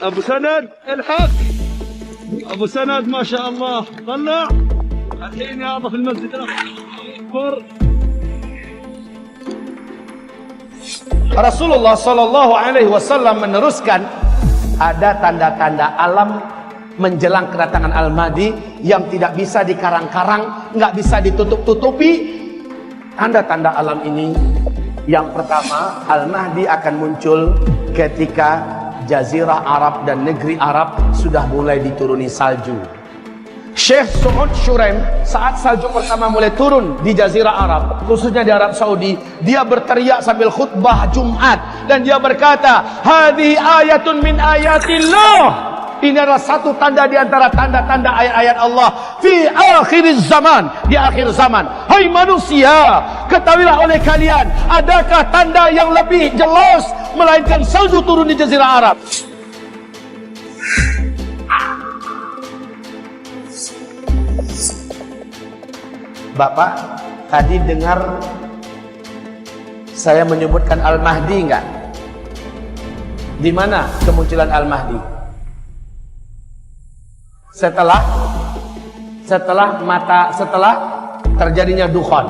ابو سند الحق. ابو سند ما شاء الله طلع الحين يابا في المسجد اكبر. Rasulullah Shallallahu Alaihi Wasallam meneruskan, ada tanda-tanda alam menjelang kedatangan Al-Mahdi yang tidak bisa dikarang-karang, nggak bisa ditutup-tutupi. Tanda-tanda alam ini, yang pertama, Al-Mahdi akan muncul ketika Jazirah Arab dan negeri Arab sudah mulai dituruni salju. Syekh Su'ud Shuraim, saat salju pertama mulai turun di Jazirah Arab, khususnya di Arab Saudi, dia berteriak sambil khutbah Jumat dan dia berkata, "Hadhihi ayatun min ayatillah." Ini adalah satu tanda di antara tanda-tanda ayat-ayat Allah fi akhir zaman, di akhir zaman. Hai manusia, ketahuilah oleh kalian, adakah tanda yang lebih jelas melainkan salju turun di Jazirah Arab? Bapak tadi dengar saya menyebutkan Al-Mahdi enggak? Di mana kemunculan Al-Mahdi? Setelah terjadinya dukhan.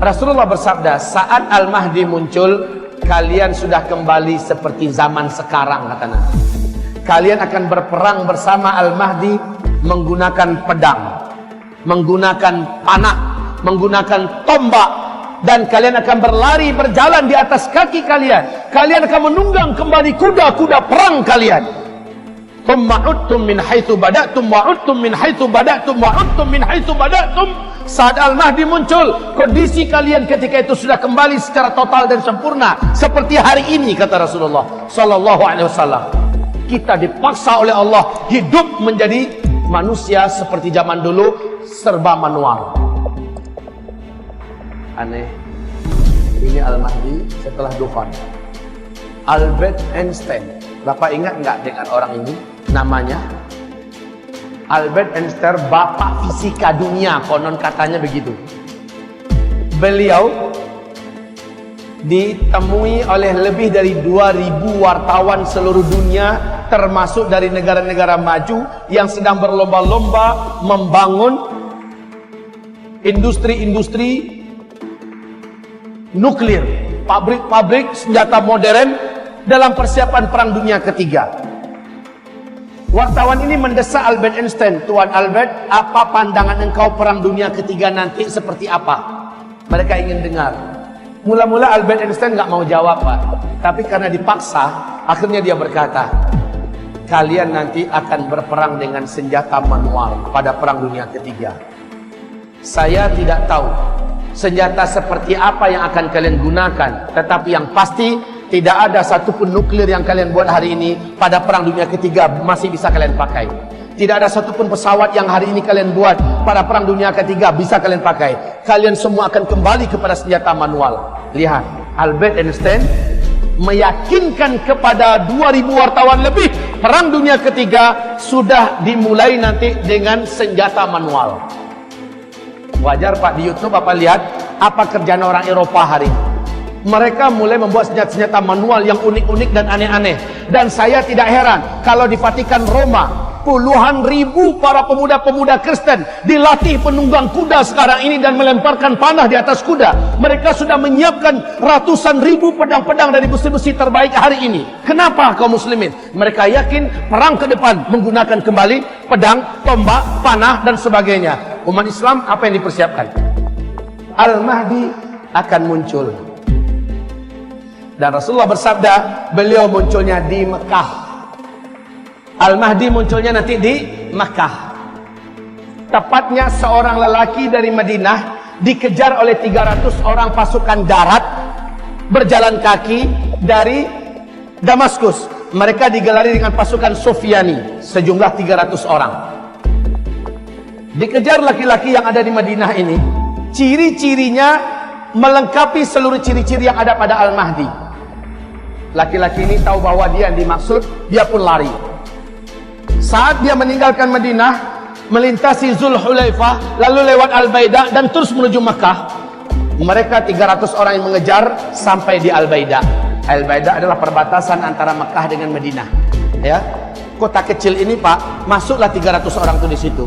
Rasulullah bersabda, saat Al-Mahdi muncul, kalian sudah kembali seperti zaman sekarang, kata Nabi. Kalian akan berperang bersama Al-Mahdi menggunakan pedang, menggunakan panah, menggunakan tombak, dan kalian akan berlari berjalan di atas kaki kalian. Kalian akan menunggang kembali kuda-kuda perang kalian. Tumma'udtum min haitsu bada'tum wa'udtum min haitsu bada'tum wa'udtum min haitsu bada'tum. Saat Al-Mahdi muncul, kondisi kalian ketika itu sudah kembali secara total dan sempurna seperti hari ini, kata Rasulullah sallallahu alaihi wasallam. Kita dipaksa oleh Allah hidup menjadi manusia seperti zaman dulu, serba manual. Aneh. Ini Al-Mahdi setelah dukhan. Albert Einstein, Bapak ingat nggak dengan orang ini? Namanya Albert Einstein, bapak fisika dunia, konon katanya begitu. Beliau ditemui oleh lebih dari 2000 wartawan seluruh dunia, termasuk dari negara-negara maju yang sedang berlomba-lomba membangun industri-industri nuklir, pabrik-pabrik senjata modern dalam persiapan Perang Dunia Ketiga. Wartawan ini mendesak Albert Einstein, Tuan Albert, apa pandangan engkau Perang Dunia Ketiga nanti seperti apa? Mereka ingin dengar. Mula-mula Albert Einstein nggak mau jawab, Pak. Tapi karena dipaksa, akhirnya dia berkata, kalian nanti akan berperang dengan senjata manual pada Perang Dunia Ketiga. Saya tidak tahu senjata seperti apa yang akan kalian gunakan, tetapi yang pasti tidak ada satupun nuklir yang kalian buat hari ini pada Perang Dunia Ketiga masih bisa kalian pakai. Tidak ada satupun pesawat yang hari ini kalian buat pada Perang Dunia Ketiga bisa kalian pakai. Kalian semua akan kembali kepada senjata manual. Lihat, Albert Einstein meyakinkan kepada 2000 wartawan lebih, Perang Dunia Ketiga sudah dimulai nanti dengan senjata manual. Wajar Pak, di YouTube Bapak lihat apa kerjaan orang Eropa hari ini. Mereka mulai membuat senjata-senjata manual yang unik-unik dan aneh-aneh. Dan saya tidak heran kalau di Vatikan Roma, puluhan ribu para pemuda-pemuda Kristen dilatih penunggang kuda sekarang ini dan melemparkan panah di atas kuda. Mereka sudah menyiapkan ratusan ribu pedang-pedang dari besi-besi terbaik hari ini. Kenapa kaum muslimin? Mereka yakin perang ke depan menggunakan kembali pedang, tombak, panah dan sebagainya. Umat Islam apa yang dipersiapkan? Al-Mahdi akan muncul. Dan Rasulullah bersabda, beliau munculnya di Mekah. Al-Mahdi munculnya nanti di Mekah. Tepatnya seorang lelaki dari Madinah dikejar oleh 300 orang pasukan darat berjalan kaki dari Damaskus. Mereka digelari dengan pasukan Sufyani, sejumlah 300 orang. Dikejar laki-laki yang ada di Madinah ini. Ciri-cirinya melengkapi seluruh ciri-ciri yang ada pada Al-Mahdi. Laki-laki ini tahu bahwa dia yang dimaksud, dia pun lari. Saat dia meninggalkan Madinah, melintasi Zulhulaifah, lalu lewat Al-Baidah dan terus menuju Mekah. Mereka 300 orang yang mengejar sampai di Al-Baidah. Al-Baidah adalah perbatasan antara Mekah dengan Madinah. Ya, kota kecil ini Pak, masuklah 300 orang tuh di situ.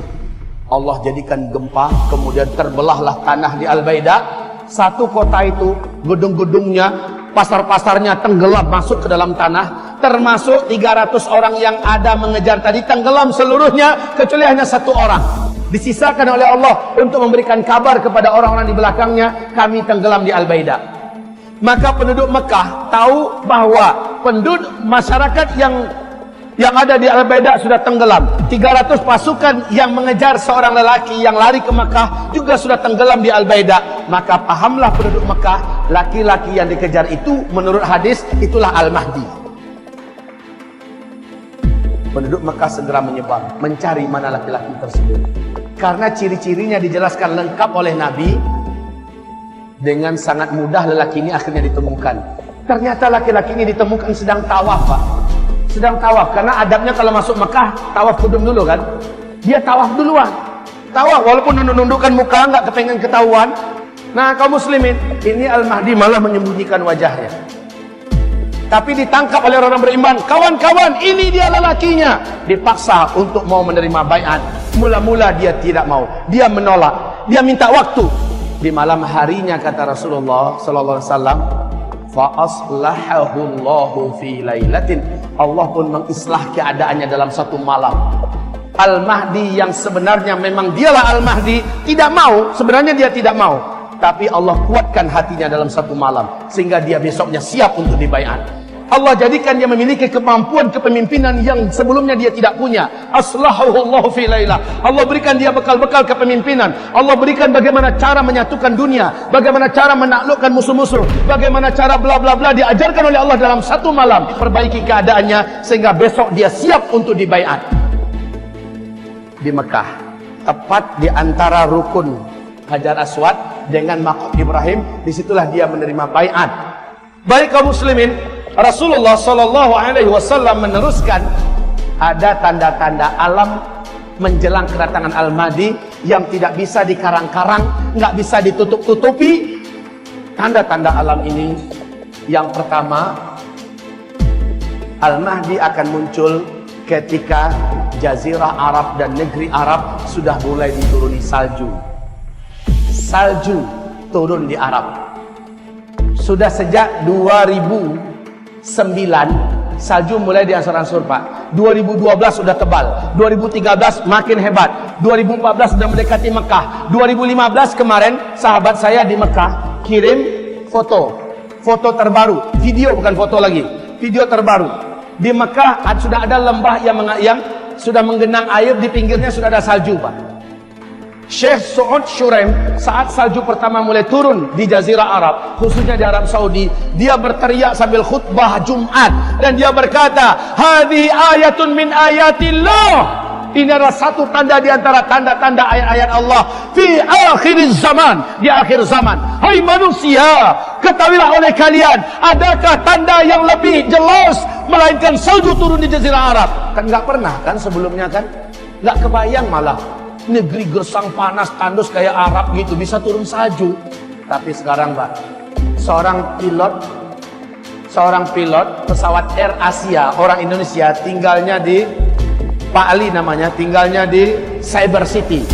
Allah jadikan gempa, kemudian terbelahlah tanah di Al-Baidah. Satu kota itu, gedung-gedungnya, pasar-pasarnya tenggelam masuk ke dalam tanah. Termasuk 300 orang yang ada mengejar tadi tenggelam seluruhnya, kecuali hanya satu orang. Disisakan oleh Allah untuk memberikan kabar kepada orang-orang di belakangnya, kami tenggelam di Al-Baidah. Maka penduduk Mekah tahu bahwa penduduk masyarakat yang ada di Al-Baidah sudah tenggelam. 300 pasukan yang mengejar seorang lelaki yang lari ke Mekah juga sudah tenggelam di Al-Baidah. Maka pahamlah penduduk Mekah, laki-laki yang dikejar itu menurut hadis itulah Al-Mahdi. Penduduk Mekah segera menyebar, mencari mana laki-laki tersebut. Karena ciri-cirinya dijelaskan lengkap oleh Nabi, dengan sangat mudah lelaki ini akhirnya ditemukan. Ternyata laki-laki ini ditemukan sedang tawaf, Pak. Sedang tawaf, karena adabnya kalau masuk Mekah tawaf kudum dulu kan. Dia tawaf duluan. Tawaf walaupun nunduk-nundukkan muka, nggak kepengen ketahuan. Nah, kaum muslimin, ini Al-Mahdi malah menyembunyikan wajahnya. Tapi ditangkap oleh orang beriman. Kawan-kawan, ini dia lelakinya. Dipaksa untuk mau menerima baiat. Mula-mula dia tidak mau. Dia menolak. Dia minta waktu. Di malam harinya kata Rasulullah sallallahu alaihi wasallam, fa aslahahu Allahu fi lailatin. Allah pun mengislah keadaannya dalam satu malam. Al-Mahdi yang sebenarnya memang dialah Al-Mahdi tidak mau, sebenarnya dia tidak mau, tapi Allah kuatkan hatinya dalam satu malam sehingga dia besoknya siap untuk dibaiat. Allah jadikan dia memiliki kemampuan kepemimpinan yang sebelumnya dia tidak punya. Aslahahu Allahu fi lailah. Allah berikan dia bekal-bekal kepemimpinan. Allah berikan bagaimana cara menyatukan dunia, bagaimana cara menaklukkan musuh-musuh, bagaimana cara bla bla bla diajarkan oleh Allah dalam satu malam. Perbaiki keadaannya sehingga besok dia siap untuk dibaiat. Di Mekah, tepat di antara rukun Hajar Aswad dengan Maqam Ibrahim, disitulah dia menerima baiat. Baik kaum muslimin, Rasulullah sallallahu alaihi wasallam meneruskan ada tanda-tanda alam menjelang kedatangan Al-Mahdi yang tidak bisa dikarang-karang, nggak bisa ditutup-tutupi. Tanda-tanda alam ini, yang pertama, Al-Mahdi akan muncul ketika Jazirah Arab dan negeri Arab sudah mulai dituruni salju. Salju turun di Arab. Sudah sejak 2009 salju mulai diansur-ansur Pak. 2012 sudah tebal, 2013 makin hebat, 2014 sudah mendekati Mekah, 2015 kemarin sahabat saya di Mekah kirim foto terbaru, video bukan foto lagi, video terbaru. Di Mekah sudah ada lembah yang sudah menggenang air, di pinggirnya sudah ada salju Pak. Syekh Saud Shuraim saat salju pertama mulai turun di Jazirah Arab, khususnya di Arab Saudi, dia berteriak sambil khutbah Jumat dan dia berkata, "Hadhi ayatun min ayatillah." Ini adalah satu tanda di antara tanda-tanda ayat-ayat Allah fi akhir zaman, di akhir zaman. Hai manusia, ketahuilah oleh kalian, adakah tanda yang lebih jelas melainkan salju turun di Jazirah Arab? Kan nggak pernah kan sebelumnya kan? Nggak kebayang malah. Negeri gersang panas tandus kayak Arab gitu bisa turun salju. Tapi sekarang Pak, seorang pilot pesawat Air Asia orang Indonesia, tinggalnya di Pak Ali namanya, tinggalnya di Cyber City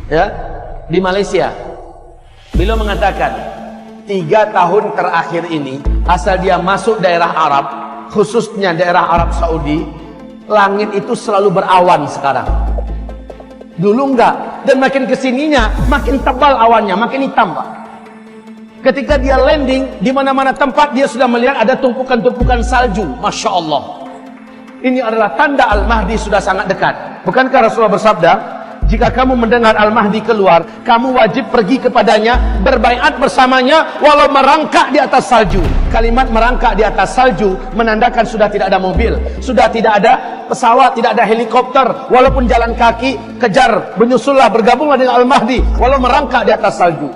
ya, di Malaysia. Beliau mengatakan 3 tahun terakhir ini asal dia masuk daerah Arab, khususnya daerah Arab Saudi, langit itu selalu berawan sekarang. Dulu enggak, dan makin kesininya makin tebal awannya, makin hitam Pak. Ketika dia landing, di mana-mana tempat dia sudah melihat ada tumpukan-tumpukan salju. Masya Allah. Ini adalah tanda Al-Mahdi sudah sangat dekat. Bukankah Rasulullah bersabda, jika kamu mendengar Al-Mahdi keluar, kamu wajib pergi kepadanya, berbaiat bersamanya, walau merangkak di atas salju. Kalimat merangkak di atas salju menandakan sudah tidak ada mobil, sudah tidak ada pesawat, tidak ada helikopter, walaupun jalan kaki, kejar, menyusullah, bergabunglah dengan Al-Mahdi, walau merangkak di atas salju.